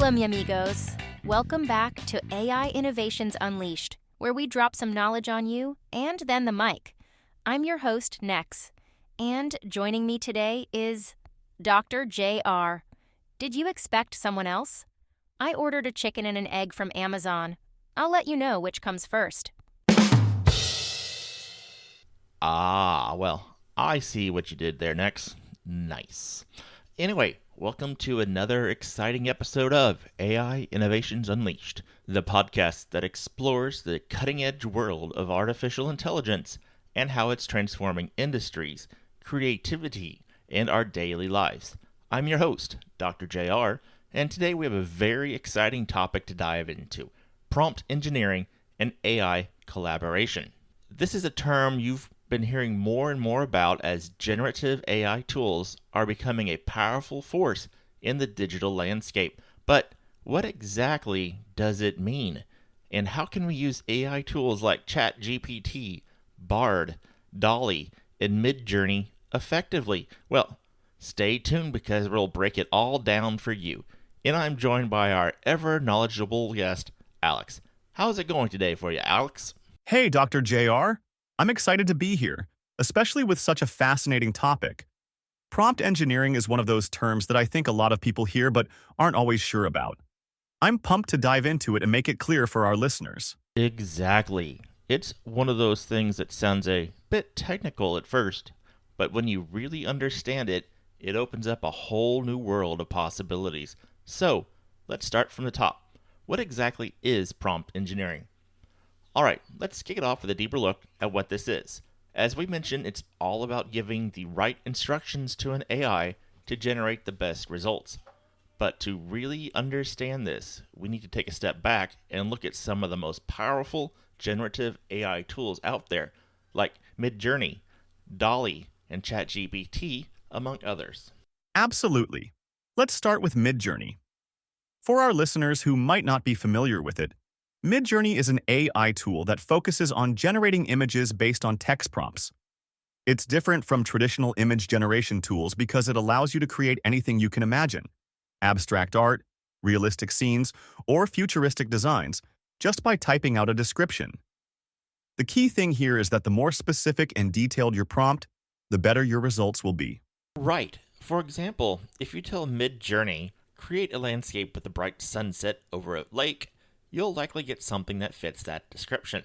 Hola, mi amigos. Welcome back to AI Innovations Unleashed, where we drop some knowledge on you and then the mic. I'm your host, Nex, and joining me today is Dr. JR. Did you expect someone else? I ordered a chicken and an egg from Amazon. I'll let you know which comes first. Well, I see what you did there, Nex. Nice. Anyway, welcome to another exciting episode of AI Innovations Unleashed, the podcast that explores the cutting-edge world of artificial intelligence and how it's transforming industries, creativity, and our daily lives. I'm your host, Dr. JR, and today we have a very exciting topic to dive into: prompt engineering and AI collaboration. This is a term you've been hearing more and more about as generative AI tools are becoming a powerful force in the digital landscape. But what exactly does it mean? And how can we use AI tools like ChatGPT, Bard, DALL-E, and Midjourney effectively? Well, stay tuned because we'll break it all down for you. And I'm joined by our ever knowledgeable guest, Alex. How's it going today for you, Alex? Hey, Dr. JR. I'm excited to be here, especially with such a fascinating topic. Prompt engineering is one of those terms that I think a lot of people hear but aren't always sure about. I'm pumped to dive into it and make it clear for our listeners. Exactly. It's one of those things that sounds a bit technical at first, but when you really understand it, it opens up a whole new world of possibilities. So, let's start from the top. What exactly is prompt engineering? Alright, let's kick it off with a deeper look at what this is. As we mentioned, it's all about giving the right instructions to an AI to generate the best results. But to really understand this, we need to take a step back and look at some of the most powerful generative AI tools out there, like Midjourney, DALL-E, and ChatGPT, among others. Absolutely. Let's start with Midjourney. For our listeners who might not be familiar with it, Midjourney is an AI tool that focuses on generating images based on text prompts. It's different from traditional image generation tools because it allows you to create anything you can imagine: abstract art, realistic scenes, or futuristic designs, just by typing out a description. The key thing here is that the more specific and detailed your prompt, the better your results will be. Right. For example, if you tell Midjourney, create a landscape with a bright sunset over a lake, you'll likely get something that fits that description.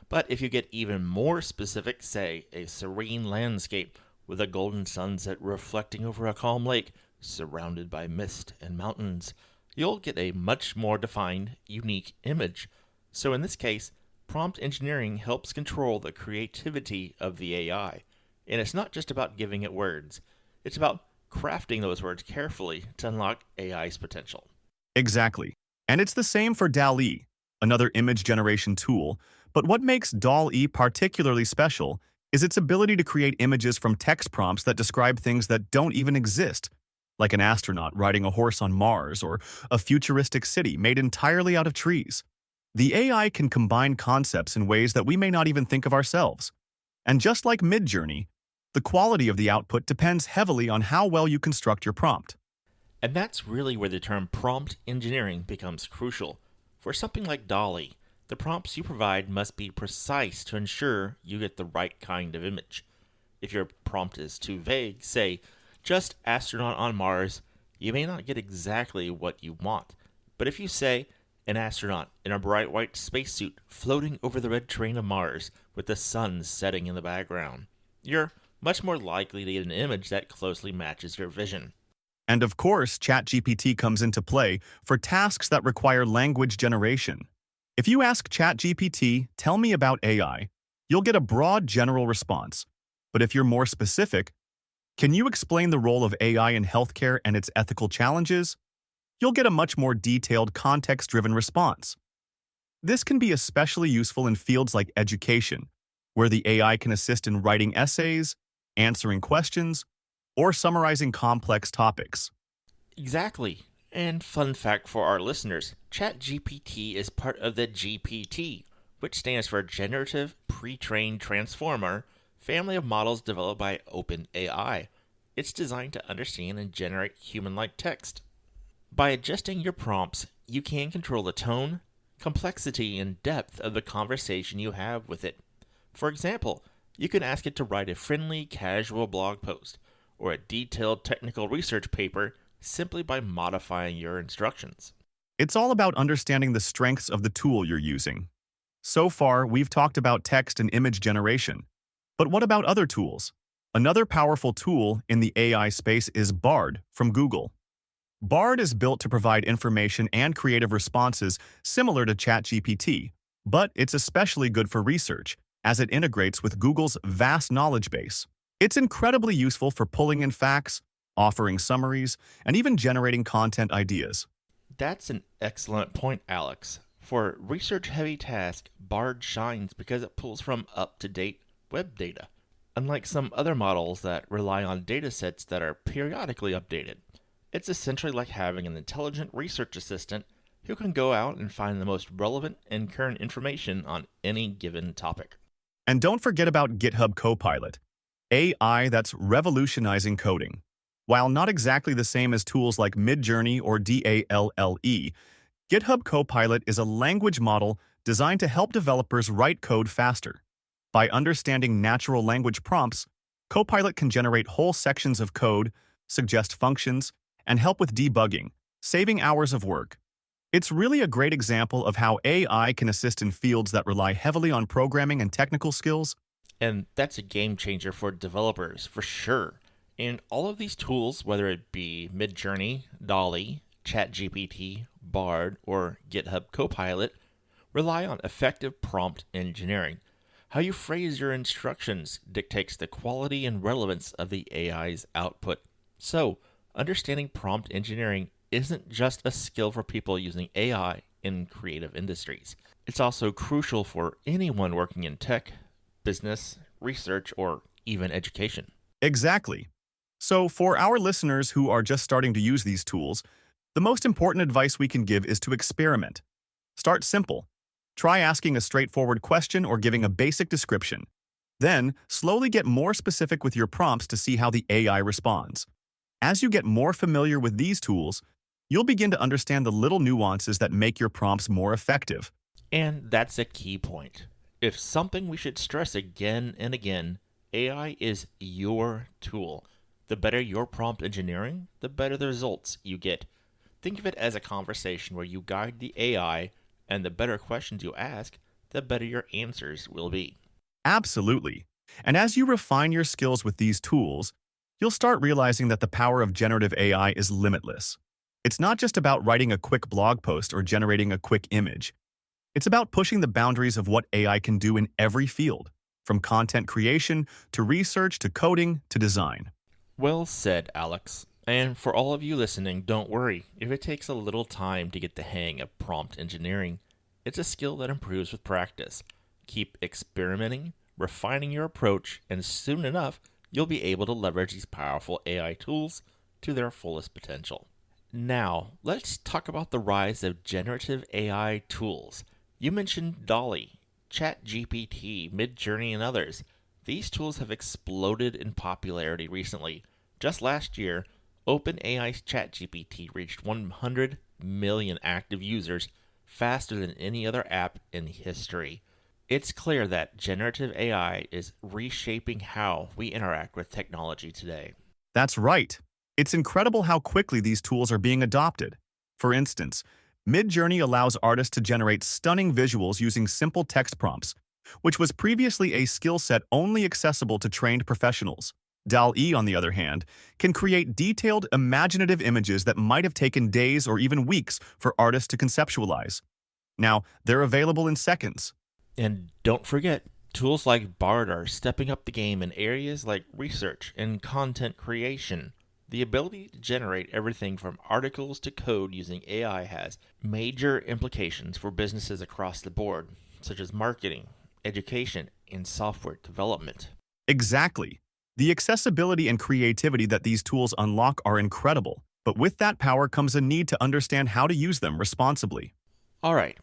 But if you get even more specific, say a serene landscape with a golden sunset reflecting over a calm lake surrounded by mist and mountains, you'll get a much more defined, unique image. So in this case, prompt engineering helps control the creativity of the AI. And it's not just about giving it words. It's about crafting those words carefully to unlock AI's potential. Exactly. And it's the same for DALL-E, another image generation tool, but what makes DALL-E particularly special is its ability to create images from text prompts that describe things that don't even exist, like an astronaut riding a horse on Mars or a futuristic city made entirely out of trees. The AI can combine concepts in ways that we may not even think of ourselves. And just like Midjourney, the quality of the output depends heavily on how well you construct your prompt. And that's really where the term prompt engineering becomes crucial. For something like DALL-E, the prompts you provide must be precise to ensure you get the right kind of image. If your prompt is too vague, say, just astronaut on Mars, you may not get exactly what you want. But if you say, an astronaut in a bright white spacesuit floating over the red terrain of Mars with the sun setting in the background, you're much more likely to get an image that closely matches your vision. And of course, ChatGPT comes into play for tasks that require language generation. If you ask ChatGPT, "Tell me about AI," you'll get a broad general response. But if you're more specific, "Can you explain the role of AI in healthcare and its ethical challenges?" you'll get a much more detailed, context-driven response. This can be especially useful in fields like education, where the AI can assist in writing essays, answering questions, or summarizing complex topics. Exactly. And fun fact for our listeners, ChatGPT is part of the GPT, which stands for Generative Pre-trained Transformer, family of models developed by OpenAI. It's designed to understand and generate human-like text. By adjusting your prompts, you can control the tone, complexity, and depth of the conversation you have with it. For example, you can ask it to write a friendly, casual blog post or a detailed technical research paper simply by modifying your instructions. It's all about understanding the strengths of the tool you're using. So far, we've talked about text and image generation. But what about other tools? Another powerful tool in the AI space is Bard from Google. Bard is built to provide information and creative responses similar to ChatGPT, but it's especially good for research, as it integrates with Google's vast knowledge base. It's incredibly useful for pulling in facts, offering summaries, and even generating content ideas. That's an excellent point, Alex. For research-heavy tasks, Bard shines because it pulls from up-to-date web data, unlike some other models that rely on datasets that are periodically updated. It's essentially like having an intelligent research assistant who can go out and find the most relevant and current information on any given topic. And don't forget about GitHub Copilot, AI that's revolutionizing coding. While not exactly the same as tools like Midjourney or DALL-E, GitHub Copilot is a language model designed to help developers write code faster. By understanding natural language prompts, Copilot can generate whole sections of code, suggest functions, and help with debugging, saving hours of work. It's really a great example of how AI can assist in fields that rely heavily on programming and technical skills. And that's a game changer for developers, for sure. And all of these tools, whether it be Midjourney, DALL-E, ChatGPT, Bard, or GitHub Copilot, rely on effective prompt engineering. How you phrase your instructions dictates the quality and relevance of the AI's output. So, understanding prompt engineering isn't just a skill for people using AI in creative industries. It's also crucial for anyone working in tech, business, research, or even education. Exactly. So, for our listeners who are just starting to use these tools, the most important advice we can give is to experiment. Start simple. Try asking a straightforward question or giving a basic description. Then, slowly get more specific with your prompts to see how the AI responds. As you get more familiar with these tools, you'll begin to understand the little nuances that make your prompts more effective. And that's a key point. If something we should stress again and again, AI is your tool. The better your prompt engineering, the better the results you get. Think of it as a conversation where you guide the AI, and the better questions you ask, the better your answers will be. Absolutely. And as you refine your skills with these tools, you'll start realizing that the power of generative AI is limitless. It's not just about writing a quick blog post or generating a quick image. It's about pushing the boundaries of what AI can do in every field, from content creation to research to coding to design. Well said, Alex. And for all of you listening, don't worry if it takes a little time to get the hang of prompt engineering. It's a skill that improves with practice. Keep experimenting, refining your approach, and soon enough, you'll be able to leverage these powerful AI tools to their fullest potential. Now, let's talk about the rise of generative AI tools. You mentioned DALL-E, ChatGPT, Midjourney, and others. These tools have exploded in popularity recently. Just last year, OpenAI's ChatGPT reached 100 million active users, faster than any other app in history. It's clear that generative AI is reshaping how we interact with technology today. That's right. It's incredible how quickly these tools are being adopted. For instance, Midjourney allows artists to generate stunning visuals using simple text prompts, which was previously a skill set only accessible to trained professionals. DALL-E, on the other hand, can create detailed, imaginative images that might have taken days or even weeks for artists to conceptualize. Now, they're available in seconds. And don't forget, tools like Bard are stepping up the game in areas like research and content creation. The ability to generate everything from articles to code using AI has major implications for businesses across the board, such as marketing, education, and software development. Exactly. The accessibility and creativity that these tools unlock are incredible, but with that power comes a need to understand how to use them responsibly. All right,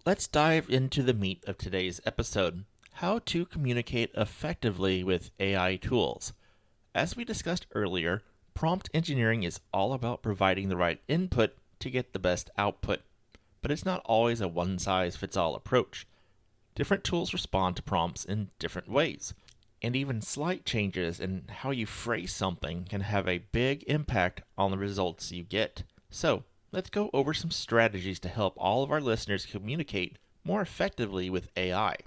let's dive into the meat of today's episode, how to communicate effectively with AI tools. As we discussed earlier, prompt engineering is all about providing the right input to get the best output. But it's not always a one-size-fits-all approach. Different tools respond to prompts in different ways, and even slight changes in how you phrase something can have a big impact on the results you get. So, let's go over some strategies to help all of our listeners communicate more effectively with AI.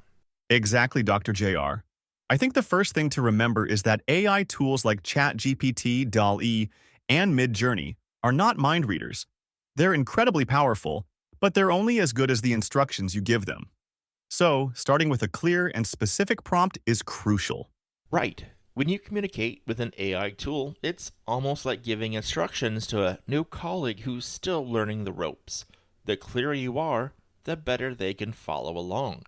Exactly, Dr. JR. I think the first thing to remember is that AI tools like ChatGPT, DALL-E, and Midjourney are not mind readers. They're incredibly powerful, but they're only as good as the instructions you give them. So, starting with a clear and specific prompt is crucial. Right. When you communicate with an AI tool, it's almost like giving instructions to a new colleague who's still learning the ropes. The clearer you are, the better they can follow along.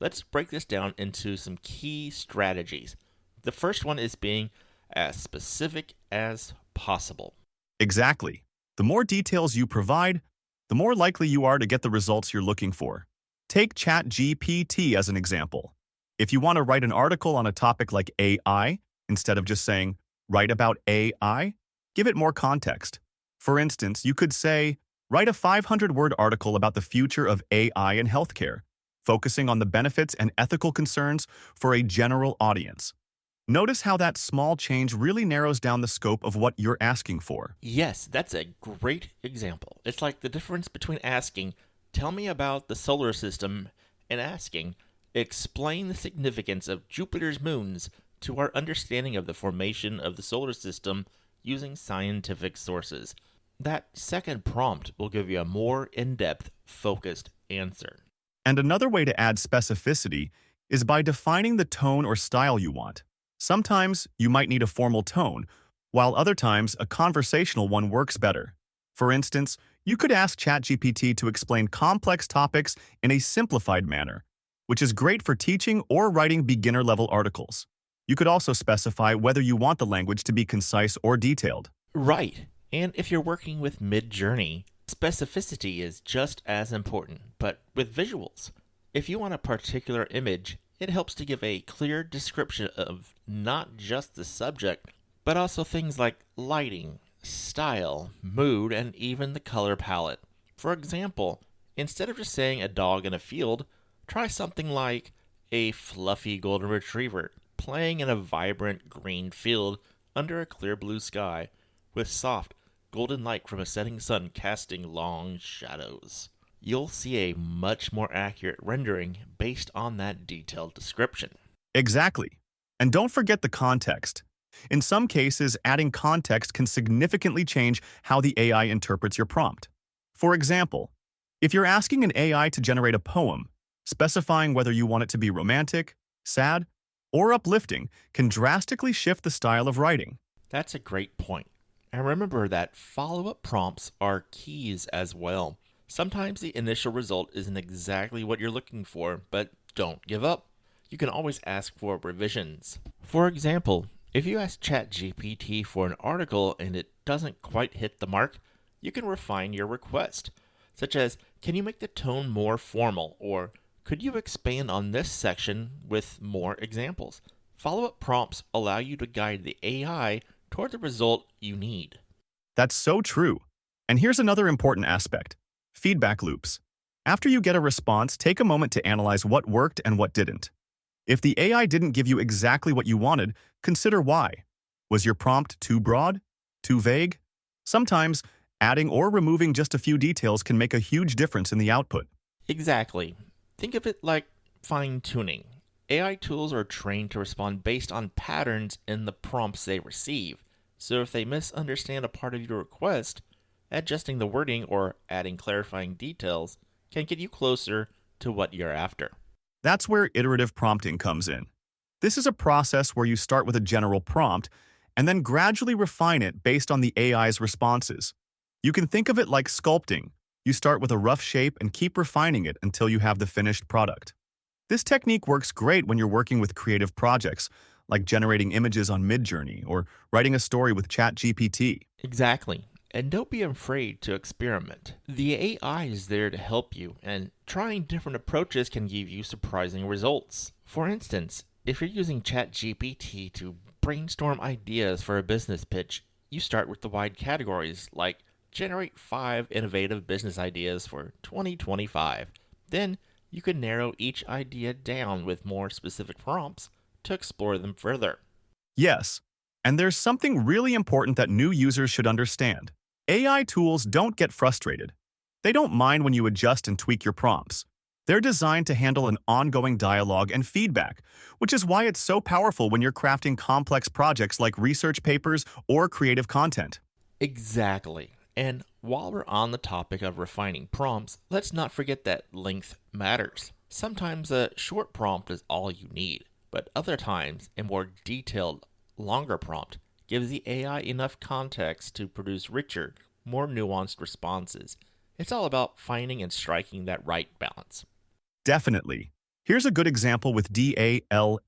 Let's break this down into some key strategies. The first one is being as specific as possible. Exactly. The more details you provide, the more likely you are to get the results you're looking for. Take ChatGPT as an example. If you want to write an article on a topic like AI, instead of just saying, write about AI, give it more context. For instance, you could say, write a 500-word article about the future of AI in healthcare, focusing on the benefits and ethical concerns for a general audience. Notice how that small change really narrows down the scope of what you're asking for. Yes, that's a great example. It's like the difference between asking, tell me about the solar system, and asking, explain the significance of Jupiter's moons to our understanding of the formation of the solar system using scientific sources. That second prompt will give you a more in-depth, focused answer. And another way to add specificity is by defining the tone or style you want. Sometimes you might need a formal tone, while other times a conversational one works better. For instance, you could ask ChatGPT to explain complex topics in a simplified manner, which is great for teaching or writing beginner-level articles. You could also specify whether you want the language to be concise or detailed. Right. And if you're working with Midjourney, specificity is just as important, but with visuals. If you want a particular image, it helps to give a clear description of not just the subject, but also things like lighting, style, mood, and even the color palette. For example, instead of just saying a dog in a field, try something like a fluffy golden retriever playing in a vibrant green field under a clear blue sky with soft golden light from a setting sun casting long shadows. You'll see a much more accurate rendering based on that detailed description. Exactly. And don't forget the context. In some cases, adding context can significantly change how the AI interprets your prompt. For example, if you're asking an AI to generate a poem, specifying whether you want it to be romantic, sad, or uplifting can drastically shift the style of writing. That's a great point. And remember that follow-up prompts are keys as well. Sometimes the initial result isn't exactly what you're looking for, but don't give up. You can always ask for revisions. For example, if you ask ChatGPT for an article and it doesn't quite hit the mark, you can refine your request, such as, can you make the tone more formal, or could you expand on this section with more examples? Follow-up prompts allow you to guide the AI toward the result you need. That's so true. And here's another important aspect: feedback loops. After you get a response, take a moment to analyze what worked and what didn't. If the AI didn't give you exactly what you wanted, consider why. Was your prompt too broad? Too vague? Sometimes, adding or removing just a few details can make a huge difference in the output. Exactly. Think of it like fine-tuning. AI tools are trained to respond based on patterns in the prompts they receive. So if they misunderstand a part of your request, adjusting the wording or adding clarifying details can get you closer to what you're after. That's where iterative prompting comes in. This is a process where you start with a general prompt and then gradually refine it based on the AI's responses. You can think of it like sculpting. You start with a rough shape and keep refining it until you have the finished product. This technique works great when you're working with creative projects, like generating images on Midjourney or writing a story with ChatGPT. Exactly. And don't be afraid to experiment. The AI is there to help you, and trying different approaches can give you surprising results. For instance, if you're using ChatGPT to brainstorm ideas for a business pitch, you start with the wide categories like generate 5 innovative business ideas for 2025. Then you can narrow each idea down with more specific prompts to explore them further. Yes, and there's something really important that new users should understand. AI tools don't get frustrated. They don't mind when you adjust and tweak your prompts. They're designed to handle an ongoing dialogue and feedback, which is why it's so powerful when you're crafting complex projects like research papers or creative content. Exactly. And while we're on the topic of refining prompts, let's not forget that length matters. Sometimes a short prompt is all you need, but other times a more detailed, longer prompt gives the AI enough context to produce richer, more nuanced responses. It's all about finding and striking that right balance. Definitely. Here's a good example with DALLE.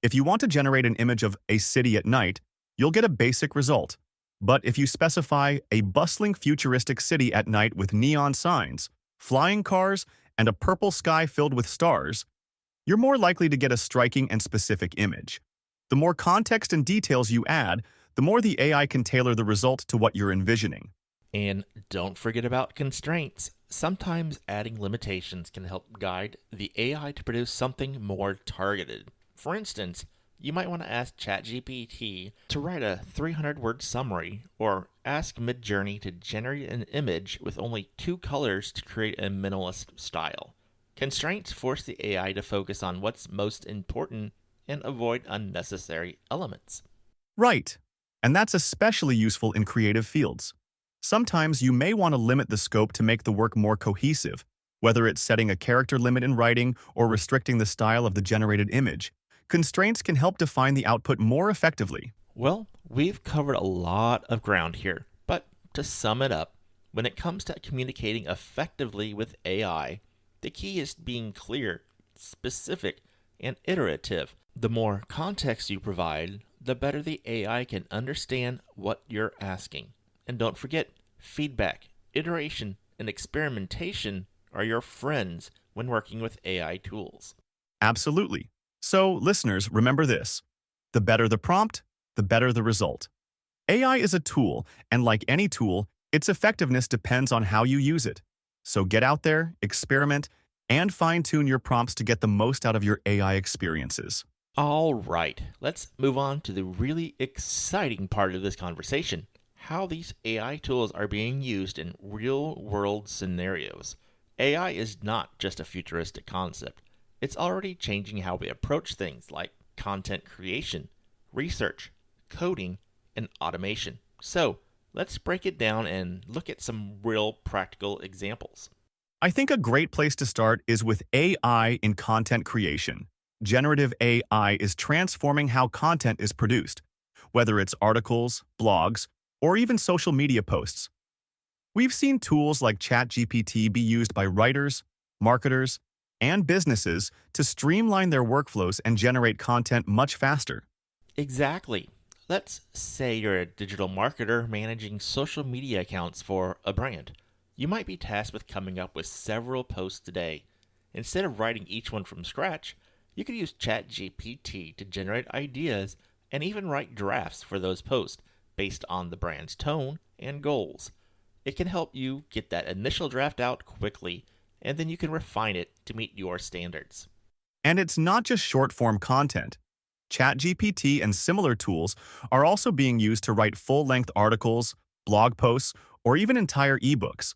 If you want to generate an image of a city at night, you'll get a basic result. But if you specify a bustling futuristic city at night with neon signs, flying cars, and a purple sky filled with stars, you're more likely to get a striking and specific image. The more context and details you add, the more the AI can tailor the result to what you're envisioning. And don't forget about constraints. Sometimes adding limitations can help guide the AI to produce something more targeted. For instance, you might want to ask ChatGPT to write a 300-word summary, or ask Midjourney to generate an image with only 2 colors to create a minimalist style. Constraints force the AI to focus on what's most important and avoid unnecessary elements. Right. And that's especially useful in creative fields. Sometimes you may want to limit the scope to make the work more cohesive, whether it's setting a character limit in writing or restricting the style of the generated image. Constraints can help define the output more effectively. Well, we've covered a lot of ground here, but to sum it up, when it comes to communicating effectively with AI, the key is being clear, specific, and iterative. The more context you provide, the better the AI can understand what you're asking. And don't forget, feedback, iteration, and experimentation are your friends when working with AI tools. Absolutely. So, listeners, remember this. The better the prompt, the better the result. AI is a tool, and like any tool, its effectiveness depends on how you use it. So get out there, experiment, and fine-tune your prompts to get the most out of your AI experiences. All right, let's move on to the really exciting part of this conversation. How these AI tools are being used in real-world scenarios. AI is not just a futuristic concept. It's already changing how we approach things like content creation, research, coding, and automation. So, let's break it down and look at some real practical examples. I think a great place to start is with AI in content creation. Generative AI is transforming how content is produced, whether it's articles, blogs, or even social media posts. We've seen tools like ChatGPT be used by writers, marketers, and businesses to streamline their workflows and generate content much faster. Exactly. Let's say you're a digital marketer managing social media accounts for a brand. You might be tasked with coming up with several posts a day. Instead of writing each one from scratch, you could use ChatGPT to generate ideas and even write drafts for those posts based on the brand's tone and goals. It can help you get that initial draft out quickly, and then you can refine it to meet your standards. And it's not just short-form content. ChatGPT and similar tools are also being used to write full-length articles, blog posts, or even entire ebooks.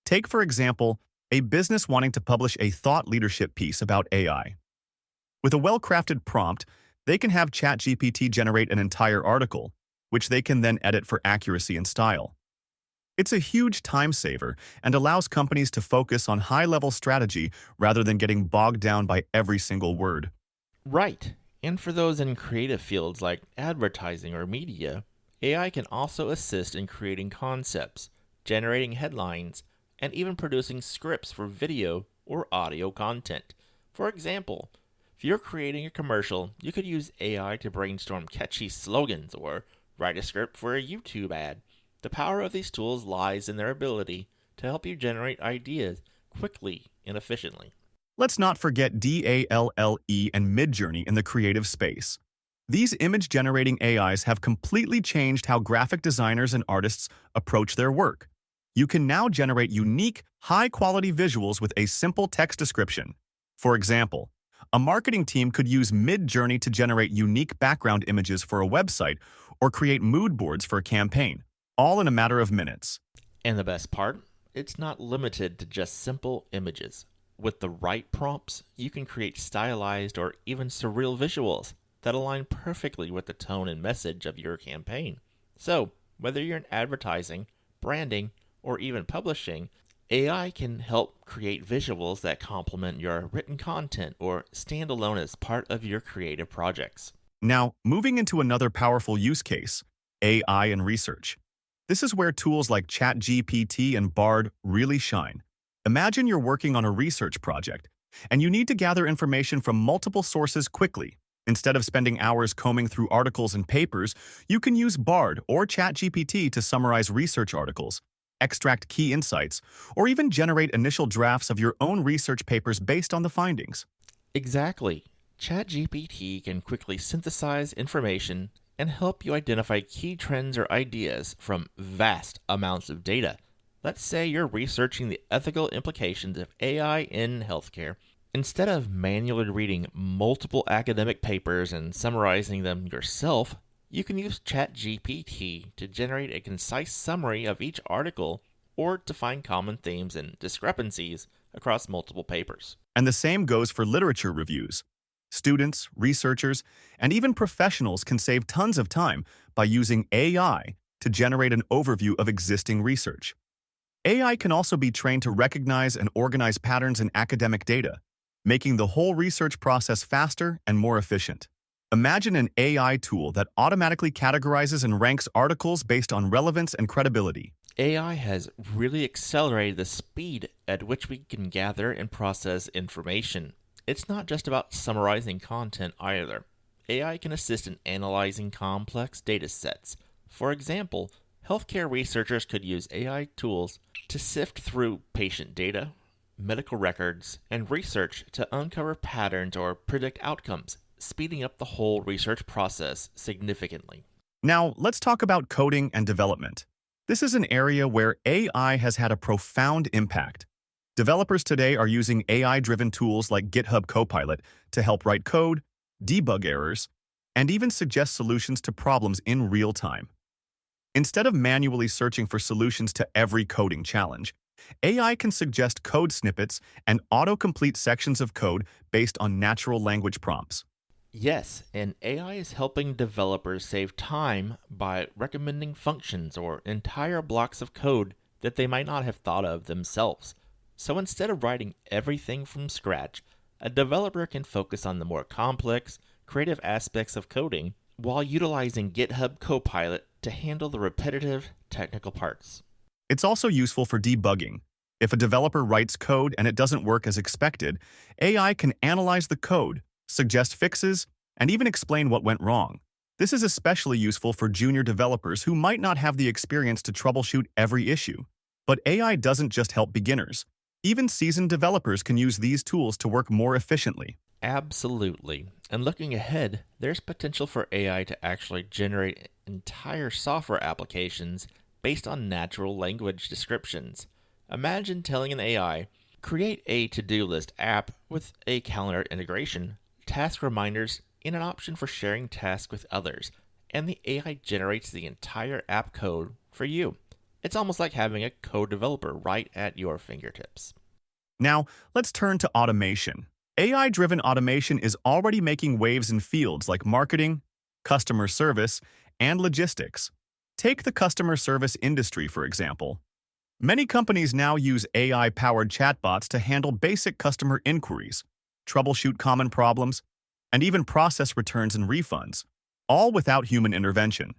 Take, for example, a business wanting to publish a thought leadership piece about AI. With a well-crafted prompt, they can have ChatGPT generate an entire article, which they can then edit for accuracy and style. It's a huge time saver and allows companies to focus on high-level strategy rather than getting bogged down by every single word. Right. And for those in creative fields like advertising or media, AI can also assist in creating concepts, generating headlines, and even producing scripts for video or audio content. For example, if you're creating a commercial, you could use AI to brainstorm catchy slogans or write a script for a YouTube ad. The power of these tools lies in their ability to help you generate ideas quickly and efficiently. Let's not forget DALLE and Midjourney in the creative space. These image-generating AIs have completely changed how graphic designers and artists approach their work. You can now generate unique, high-quality visuals with a simple text description. For example, a marketing team could use Mid-Journey to generate unique background images for a website or create mood boards for a campaign, all in a matter of minutes. And the best part? It's not limited to just simple images. With the right prompts, you can create stylized or even surreal visuals that align perfectly with the tone and message of your campaign. So, whether you're in advertising, branding, or even publishing, AI can help create visuals that complement your written content or stand alone as part of your creative projects. Now, moving into another powerful use case, AI and research. This is where tools like ChatGPT and Bard really shine. Imagine you're working on a research project, and you need to gather information from multiple sources quickly. Instead of spending hours combing through articles and papers, you can use Bard or ChatGPT to summarize research articles, extract key insights, or even generate initial drafts of your own research papers based on the findings. Exactly. ChatGPT can quickly synthesize information and help you identify key trends or ideas from vast amounts of data. Let's say you're researching the ethical implications of AI in healthcare. Instead of manually reading multiple academic papers and summarizing them yourself, you can use ChatGPT to generate a concise summary of each article or to find common themes and discrepancies across multiple papers. And the same goes for literature reviews. Students, researchers, and even professionals can save tons of time by using AI to generate an overview of existing research. AI can also be trained to recognize and organize patterns in academic data, making the whole research process faster and more efficient. Imagine an AI tool that automatically categorizes and ranks articles based on relevance and credibility. AI has really accelerated the speed at which we can gather and process information. It's not just about summarizing content either. AI can assist in analyzing complex data sets. For example, healthcare researchers could use AI tools to sift through patient data, medical records, and research to uncover patterns or predict outcomes, speeding up the whole research process significantly. Now, let's talk about coding and development. This is an area where AI has had a profound impact. Developers today are using AI-driven tools like GitHub Copilot to help write code, debug errors, and even suggest solutions to problems in real time. Instead of manually searching for solutions to every coding challenge, AI can suggest code snippets and autocomplete sections of code based on natural language prompts. Yes, and AI is helping developers save time by recommending functions or entire blocks of code that they might not have thought of themselves. So instead of writing everything from scratch, a developer can focus on the more complex, creative aspects of coding while utilizing GitHub Copilot to handle the repetitive, technical parts. It's also useful for debugging. If a developer writes code and it doesn't work as expected, AI can analyze the code, suggest fixes, and even explain what went wrong. This is especially useful for junior developers who might not have the experience to troubleshoot every issue. But AI doesn't just help beginners. Even seasoned developers can use these tools to work more efficiently. Absolutely. And looking ahead, there's potential for AI to actually generate entire software applications based on natural language descriptions. Imagine telling an AI, create a to-do list app with a calendar integration, task reminders, and an option for sharing tasks with others, and the AI generates the entire app code for you. It's almost like having a code developer right at your fingertips. Now, let's turn to automation. AI-driven automation is already making waves in fields like marketing, customer service, and logistics. Take the customer service industry, for example. Many companies now use AI-powered chatbots to handle basic customer inquiries, troubleshoot common problems, and even process returns and refunds, all without human intervention.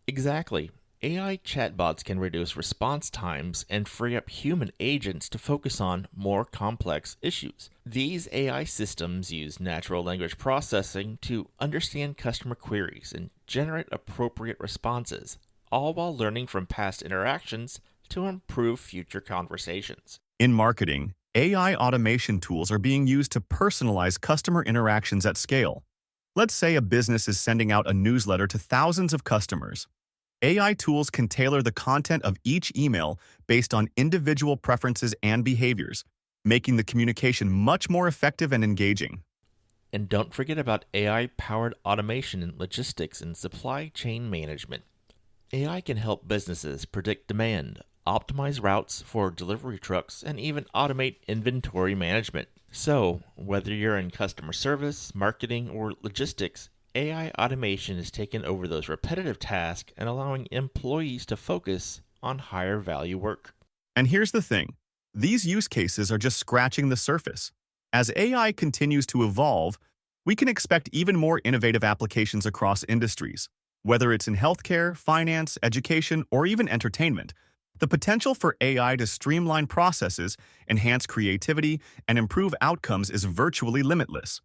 Exactly. AI chatbots can reduce response times and free up human agents to focus on more complex issues. These AI systems use natural language processing to understand customer queries and generate appropriate responses, all while learning from past interactions to improve future conversations. In marketing, AI automation tools are being used to personalize customer interactions at scale. Let's say a business is sending out a newsletter to thousands of customers. AI tools can tailor the content of each email based on individual preferences and behaviors, making the communication much more effective and engaging. And don't forget about AI-powered automation in logistics and supply chain management. AI can help businesses predict demand, optimize routes for delivery trucks, and even automate inventory management. So, whether you're in customer service, marketing, or logistics, AI automation is taking over those repetitive tasks and allowing employees to focus on higher value work. And here's the thing, these use cases are just scratching the surface. As AI continues to evolve, we can expect even more innovative applications across industries. Whether it's in healthcare, finance, education, or even entertainment, the potential for AI to streamline processes, enhance creativity, and improve outcomes is virtually limitless.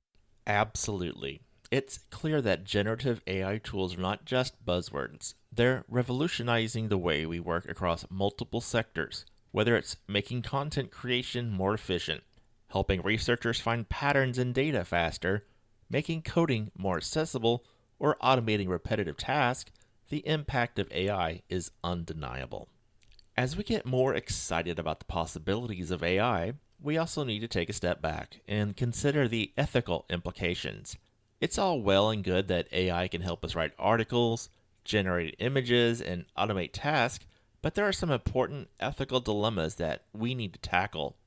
Absolutely. It's clear that generative AI tools are not just buzzwords. They're revolutionizing the way we work across multiple sectors, whether it's making content creation more efficient, helping researchers find patterns in data faster, making coding more accessible, or automating repetitive tasks. The impact of AI is undeniable. As we get more excited about the possibilities of AI, we also need to take a step back and consider the ethical implications. It's all well and good that AI can help us write articles, generate images, and automate tasks, but there are some important ethical dilemmas that we need to tackle.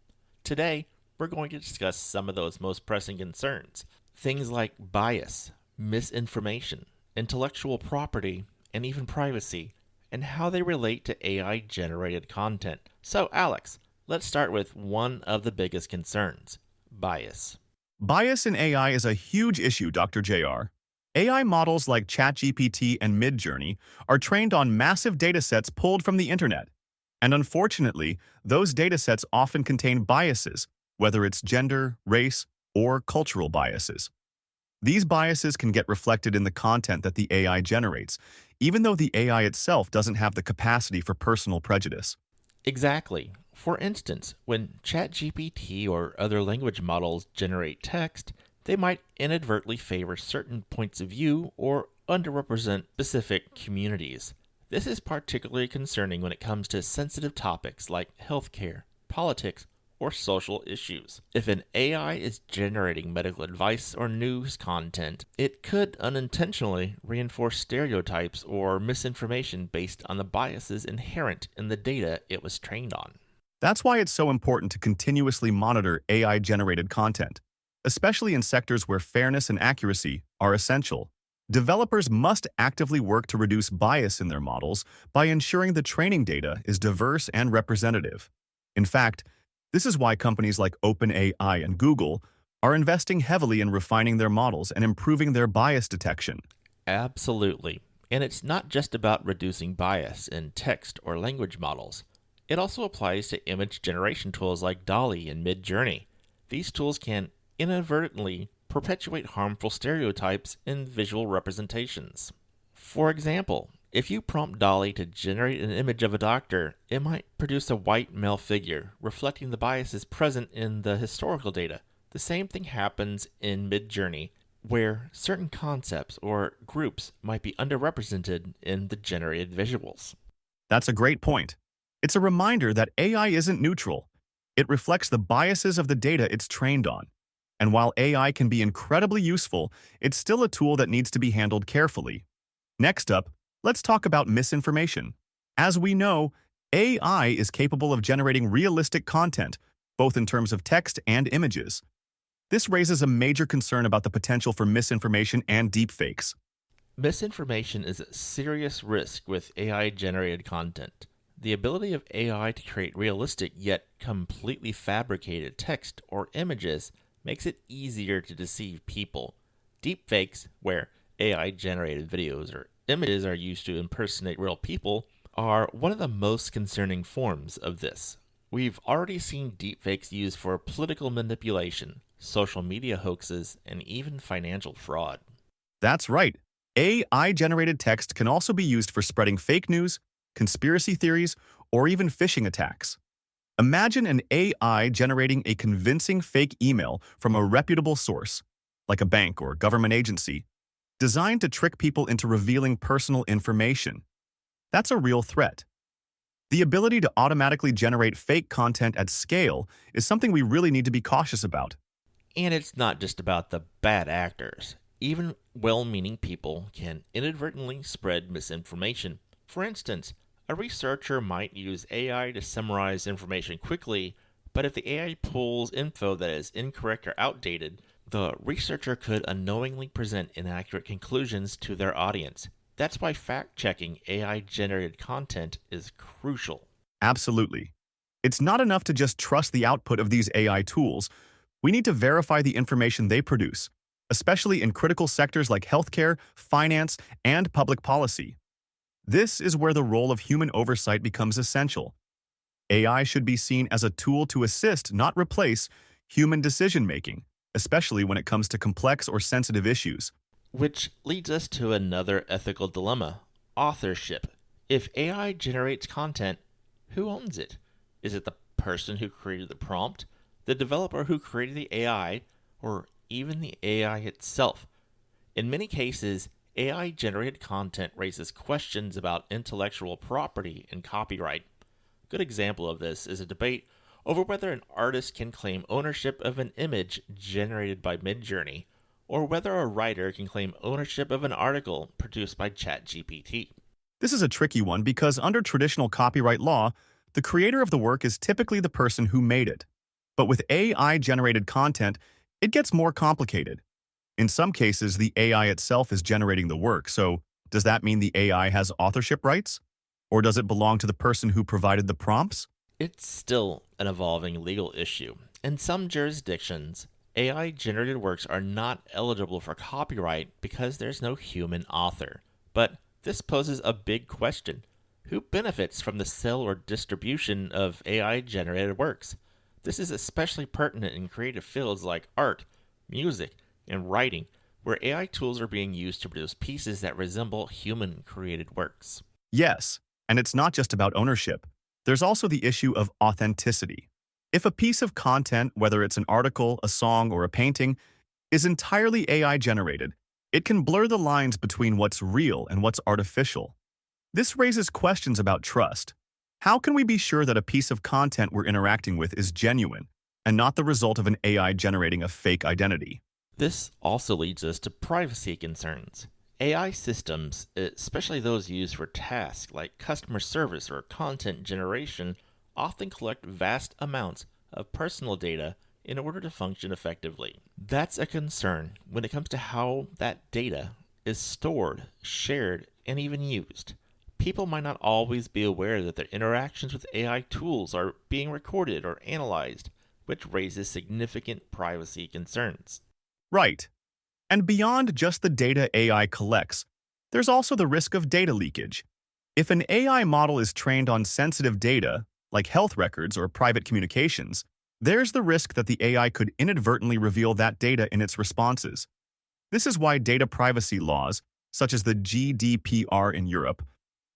Today, we're going to discuss some of those most pressing concerns. Things like bias, misinformation, intellectual property, and even privacy, and how they relate to AI-generated content. So, Alex, let's start with one of the biggest concerns, bias. Bias in AI is a huge issue, Dr. JR. AI models like ChatGPT and Midjourney are trained on massive datasets pulled from the internet. And unfortunately, those datasets often contain biases, whether it's gender, race, or cultural biases. These biases can get reflected in the content that the AI generates, even though the AI itself doesn't have the capacity for personal prejudice. Exactly. For instance, when ChatGPT or other language models generate text, they might inadvertently favor certain points of view or underrepresent specific communities. This is particularly concerning when it comes to sensitive topics like healthcare, politics, or social issues. If an AI is generating medical advice or news content, it could unintentionally reinforce stereotypes or misinformation based on the biases inherent in the data it was trained on. That's why it's so important to continuously monitor AI-generated content, especially in sectors where fairness and accuracy are essential. Developers must actively work to reduce bias in their models by ensuring the training data is diverse and representative. In fact, this is why companies like OpenAI and Google are investing heavily in refining their models and improving their bias detection. Absolutely. And it's not just about reducing bias in text or language models. It also applies to image generation tools like DALL-E and Midjourney. These tools can inadvertently perpetuate harmful stereotypes in visual representations. For example, if you prompt DALL-E to generate an image of a doctor, it might produce a white male figure, reflecting the biases present in the historical data. The same thing happens in Midjourney, where certain concepts or groups might be underrepresented in the generated visuals. That's a great point. It's a reminder that AI isn't neutral. It reflects the biases of the data it's trained on. And while AI can be incredibly useful, it's still a tool that needs to be handled carefully. Next up, let's talk about misinformation. As we know, AI is capable of generating realistic content, both in terms of text and images. This raises a major concern about the potential for misinformation and deepfakes. Misinformation is a serious risk with AI-generated content. The ability of AI to create realistic yet completely fabricated text or images makes it easier to deceive people. Deepfakes, where AI-generated videos or images are used to impersonate real people, are one of the most concerning forms of this. We've already seen deepfakes used for political manipulation, social media hoaxes, and even financial fraud. That's right. AI-generated text can also be used for spreading fake news, conspiracy theories, or even phishing attacks. Imagine an AI generating a convincing fake email from a reputable source. like a bank or government agency, designed to trick people into revealing personal information. That's a real threat. The ability to automatically generate fake content at scale is something we really need to be cautious about. And it's not just about the bad actors. Even well-meaning people can inadvertently spread misinformation. For instance, a researcher might use AI to summarize information quickly, but if the AI pulls info that is incorrect or outdated, the researcher could unknowingly present inaccurate conclusions to their audience. That's why fact-checking AI-generated content is crucial. Absolutely. It's not enough to just trust the output of these AI tools. We need to verify the information they produce, especially in critical sectors like healthcare, finance, and public policy. This is where the role of human oversight becomes essential. AI should be seen as a tool to assist, not replace, human decision-making, especially when it comes to complex or sensitive issues. Which leads us to another ethical dilemma: authorship. If AI generates content, who owns it? Is it the person who created the prompt, the developer who created the AI, or even the AI itself? In many cases, AI-generated content raises questions about intellectual property and copyright. A good example of this is a debate over whether an artist can claim ownership of an image generated by Midjourney, or whether a writer can claim ownership of an article produced by ChatGPT. This is a tricky one because under traditional copyright law, the creator of the work is typically the person who made it. But with AI-generated content, it gets more complicated. In some cases, the AI itself is generating the work, so does that mean the AI has authorship rights? Or does it belong to the person who provided the prompts? It's still an evolving legal issue. In some jurisdictions, AI-generated works are not eligible for copyright because there's no human author. But this poses a big question. Who benefits from the sale or distribution of AI-generated works? This is especially pertinent in creative fields like art, music, and writing, where AI tools are being used to produce pieces that resemble human-created works. Yes, and it's not just about ownership. There's also the issue of authenticity. If a piece of content, whether it's an article, a song, or a painting, is entirely AI-generated, it can blur the lines between what's real and what's artificial. This raises questions about trust. How can we be sure that a piece of content we're interacting with is genuine and not the result of an AI generating a fake identity? This also leads us to privacy concerns. AI systems, especially those used for tasks like customer service or content generation, often collect vast amounts of personal data in order to function effectively. That's a concern when it comes to how that data is stored, shared, and even used. People might not always be aware that their interactions with AI tools are being recorded or analyzed, which raises significant privacy concerns. Right. And beyond just the data AI collects, there's also the risk of data leakage. If an AI model is trained on sensitive data, like health records or private communications, there's the risk that the AI could inadvertently reveal that data in its responses. This is why data privacy laws, such as the GDPR in Europe,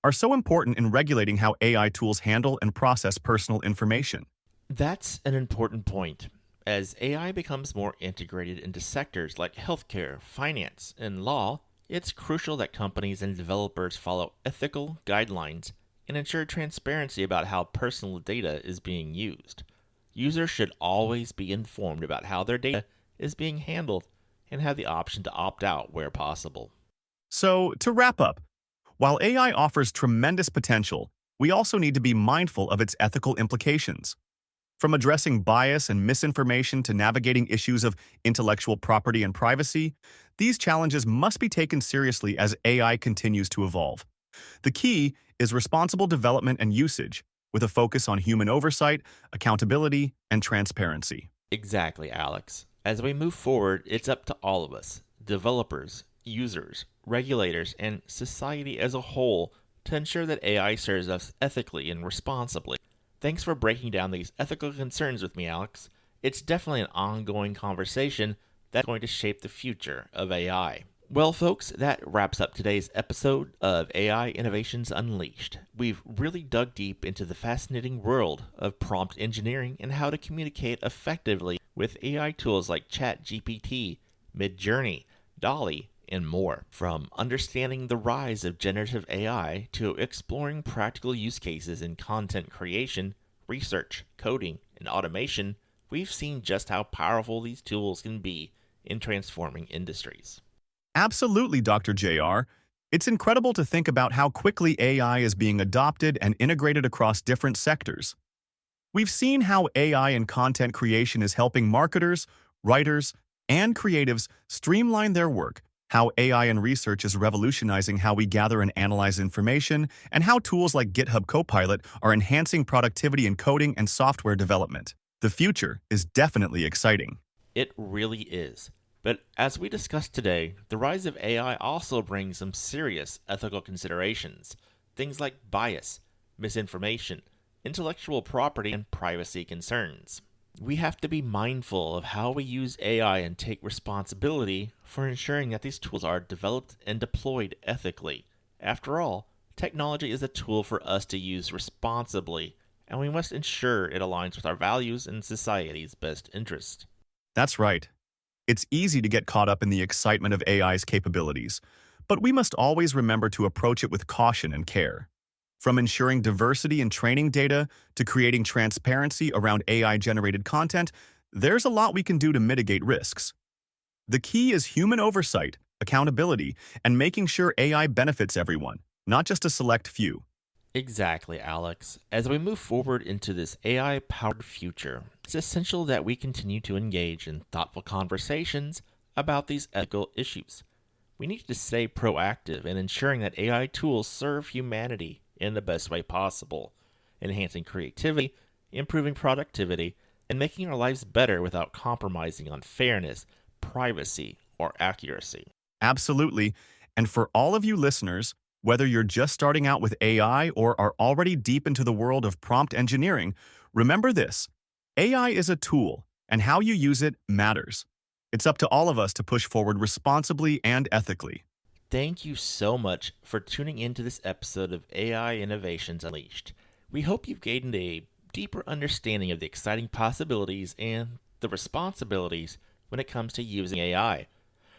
are so important in regulating how AI tools handle and process personal information. That's an important point. As AI becomes more integrated into sectors like healthcare, finance, and law, it's crucial that companies and developers follow ethical guidelines and ensure transparency about how personal data is being used. Users should always be informed about how their data is being handled and have the option to opt out where possible. So, to wrap up, while AI offers tremendous potential, we also need to be mindful of its ethical implications. From addressing bias and misinformation to navigating issues of intellectual property and privacy, these challenges must be taken seriously as AI continues to evolve. The key is responsible development and usage, with a focus on human oversight, accountability, and transparency. Exactly, Alex. As we move forward, it's up to all of us, developers, users, regulators, and society as a whole, to ensure that AI serves us ethically and responsibly. Thanks for breaking down these ethical concerns with me, Alex. It's definitely an ongoing conversation that's going to shape the future of AI. Well, folks, that wraps up today's episode of AI Innovations Unleashed. We've really dug deep into the fascinating world of prompt engineering and how to communicate effectively with AI tools like ChatGPT, Midjourney, Dolly, and more. From understanding the rise of generative AI to exploring practical use cases in content creation, research, coding, and automation, we've seen just how powerful these tools can be in transforming industries. Absolutely, Dr. JR. It's incredible to think about how quickly AI is being adopted and integrated across different sectors. We've seen how AI in content creation is helping marketers, writers, and creatives streamline their work, how AI in research is revolutionizing how we gather and analyze information, and how tools like GitHub Copilot are enhancing productivity in coding and software development. The future is definitely exciting. It really is. But as we discussed today, the rise of AI also brings some serious ethical considerations. Things like bias, misinformation, intellectual property, and privacy concerns. We have to be mindful of how we use AI and take responsibility for ensuring that these tools are developed and deployed ethically. After all, technology is a tool for us to use responsibly, and we must ensure it aligns with our values and society's best interest. That's right. It's easy to get caught up in the excitement of AI's capabilities, but we must always remember to approach it with caution and care. From ensuring diversity in training data to creating transparency around AI-generated content, there's a lot we can do to mitigate risks. The key is human oversight, accountability, and making sure AI benefits everyone, not just a select few. Exactly, Alex. As we move forward into this AI-powered future, it's essential that we continue to engage in thoughtful conversations about these ethical issues. We need to stay proactive in ensuring that AI tools serve humanity in the best way possible, enhancing creativity, improving productivity, and making our lives better without compromising on fairness, privacy, or accuracy. Absolutely. And for all of you listeners, whether you're just starting out with AI or are already deep into the world of prompt engineering, remember this: AI is a tool, and how you use it matters. It's up to all of us to push forward responsibly and ethically. Thank you so much for tuning into this episode of AI Innovations Unleashed. We hope you've gained a deeper understanding of the exciting possibilities and the responsibilities when it comes to using AI.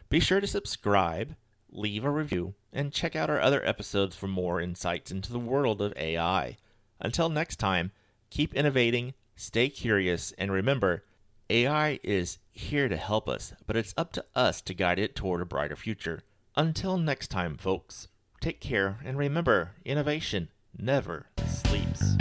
Be sure to subscribe, leave a review, and check out our other episodes for more insights into the world of AI. Until next time, keep innovating, stay curious, and remember, AI is here to help us, but it's up to us to guide it toward a brighter future. Until next time, folks, take care, and remember, innovation never sleeps.